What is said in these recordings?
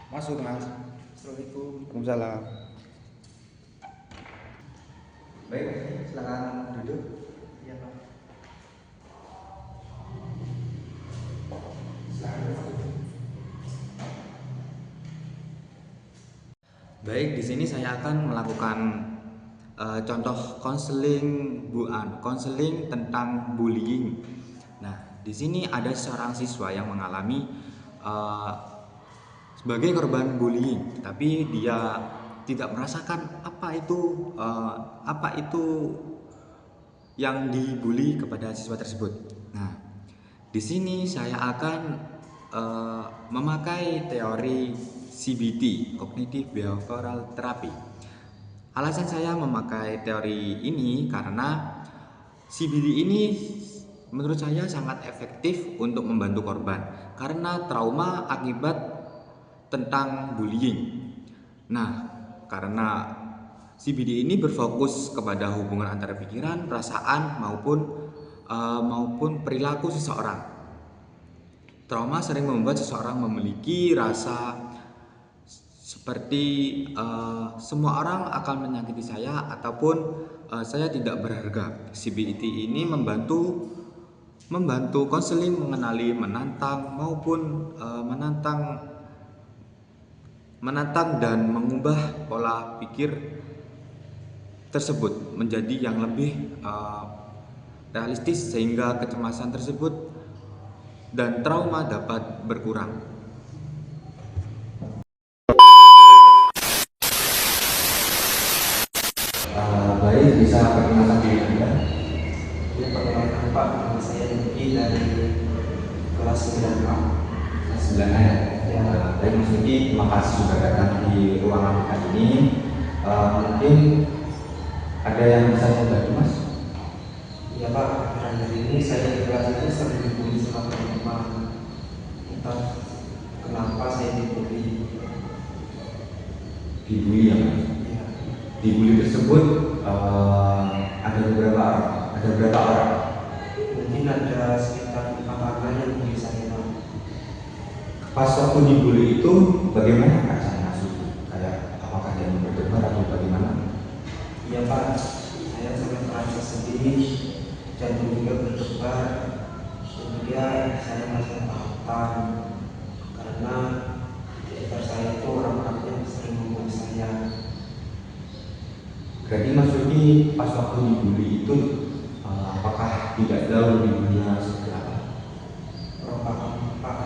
Masuk mas. Assalamualaikum. Waalaikumsalam. Baik, silakan duduk. Iya Pak. Baik, di sini saya akan melakukan contoh konseling tentang bullying. Nah, di sini ada seorang siswa yang mengalami eh, sebagai korban bullying, tapi dia tidak merasakan apa itu yang dibully kepada siswa tersebut. Nah, di sini saya akan memakai teori CBT, Cognitive Behavioral Therapy. Alasan saya memakai teori ini karena CBT ini menurut saya sangat efektif untuk membantu korban karena trauma akibat tentang bullying. Nah, karena CBD ini berfokus kepada hubungan antara pikiran, perasaan maupun perilaku seseorang. Trauma sering membuat seseorang memiliki rasa seperti semua orang akan menyakiti saya ataupun saya tidak berharga. CBT ini membantu konseling mengenali, menantang dan mengubah pola pikir tersebut menjadi yang lebih realistis sehingga kecemasan tersebut dan trauma dapat berkurang. Baik, bisa perkenalkan diri Anda? Ya, perkenalkan Pak, nama saya Nuki dari kelas 9A. Kelas 9 ya. Ya. Baik Mas Nuki, terima kasih sudah datang di ruangan kita ini. Mungkin ada yang bisa saya bantu Mas? Iya Pak, akhir-akhir ini saya di kelas ini sering dibully sama teman-teman. Entah kenapa saya dibully. Dibully ya Mas? Ya, Dibully tersebut ada berapa orang? mungkin ada sekitar 4 orang yang bully saya Pak. Pas waktu dibully itu bagaimana perasaan Mas Nuki? Kayak apakah dia berdebar atau bagaimana? Iya Pak, saya sangat merasa sedih, jantung juga berdebar. Kemudian saya merasa takutan karena di sekitar saya itu orang-orang yang sering membuli saya. Berarti Mas Nuki pas waktu dibully itu apakah tidak tahu dibulinya seperti apa? Pak,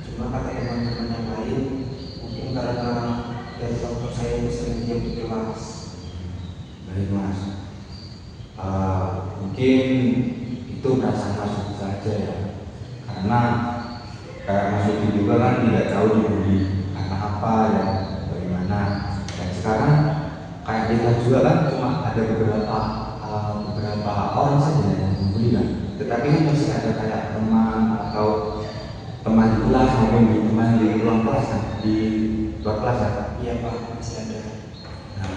cuma kata teman-teman yang lain, mungkin karena dari waktu saya itu sering diam di kelas. Baik Mas, mungkin itu perasaan Mas Nuki saja ya, karena kayak Mas Nuki juga kan tidak tahu dibully karena apa dan bagaimana. Dan sekarang kayak kita juga kan cuma ada beberapa orang saja yang membuli kan, tetapi kan masih ada kayak teman atau teman di kelas maupun teman di ruang kelas kan, di luar kelas ya. Iya Pak, masih ada. Nah,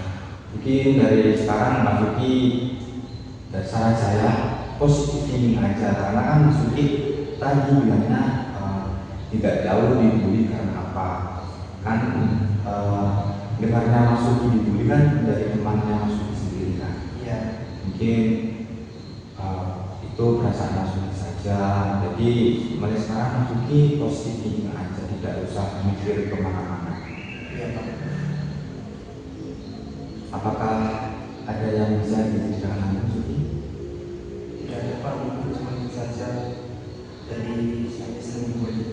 mungkin dari sekarang Mas Nuki, dari saran saya positif thinking aja, karena kan Mas Nuki tadi bilangnya tidak jauh dibully karena apa kan, dengarnya Mas Nuki dibully kan dari temannya Mas Nuki sendiri kan. Iya. Mungkin itu perasaan Mas Nuki saja. Jadi mulai sekarang Mas Nuki positif thinking aja, tidak usah mikir kemana-mana. Iya Pak. Apakah ada yang bisa diceritakan Mas Nuki? Tidak ada Pak, mungkin cuma itu saja dari saya sering dibully.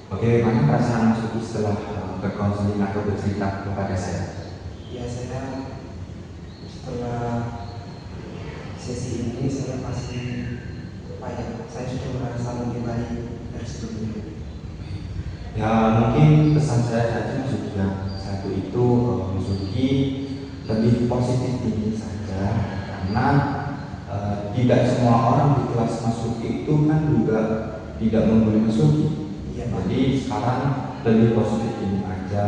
Bagaimana perasaan Mas Nuki setelah berkonseling atau bercerita kepada saya? Ya, saya setelah sesi ini saya masih saya sudah merasa lebih baik dari sebelumnya. Ya mungkin pesan saya saja Mas Nuki yang satu itu, Mas Nuki lebih positif tinggi saja, karena tidak semua orang di kelas Mas Nuki itu kan juga tidak membuli Mas Nuki. Iya Pak. Jadi sekarang lebih positif tinggi aja,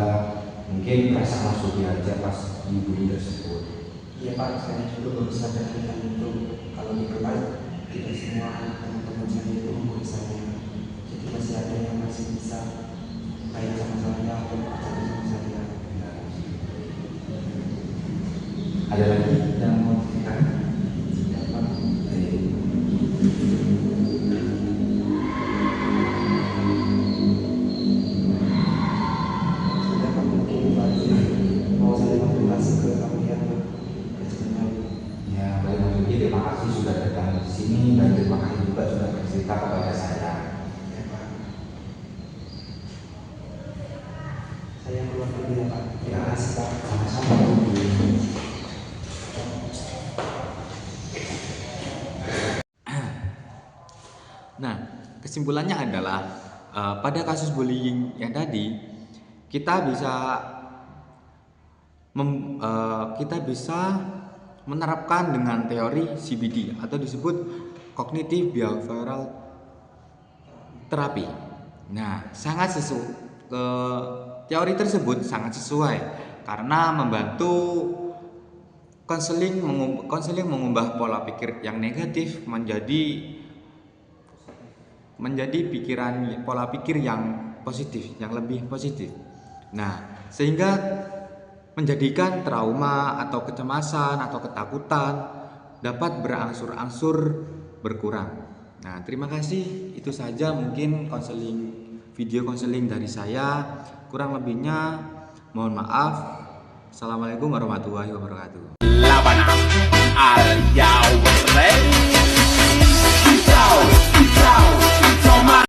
mungkin perasaan Mas Nuki aja pas dibully tersebut. Iya Pak, saya juga baru sadar dengan itu. Kalau di kelas tidak semua teman-teman saya itu membuli saya. Jadi masih ada yang masih bisa baik sama saya atau sama saya. Ada lagi yang mau ceritakan? Ya, Pak. Sudah Pak, mungkin berarti mau saya konsultasi ke kamu ya Pak. Ya, baik Mas Yuki, terima kasih sudah datang di sini dan terima kasih juga sudah bercerita kepada saya. Ya Pak. Saya keluar dulu ya Pak. Terima kasih Pak. Sama-sama. Nah, kesimpulannya adalah pada kasus bullying yang tadi kita bisa menerapkan dengan teori CBT atau disebut Cognitive Behavioral Therapy. Nah, teori tersebut sangat sesuai karena membantu konseling mengubah pola pikir yang negatif menjadi pola pikir yang positif, yang lebih positif. Nah, sehingga menjadikan trauma atau kecemasan atau ketakutan dapat berangsur-angsur berkurang. Nah, terima kasih. Itu saja mungkin video konseling dari saya. Kurang lebihnya mohon maaf. Assalamualaikum warahmatullahi wabarakatuh. Laban al-Yawr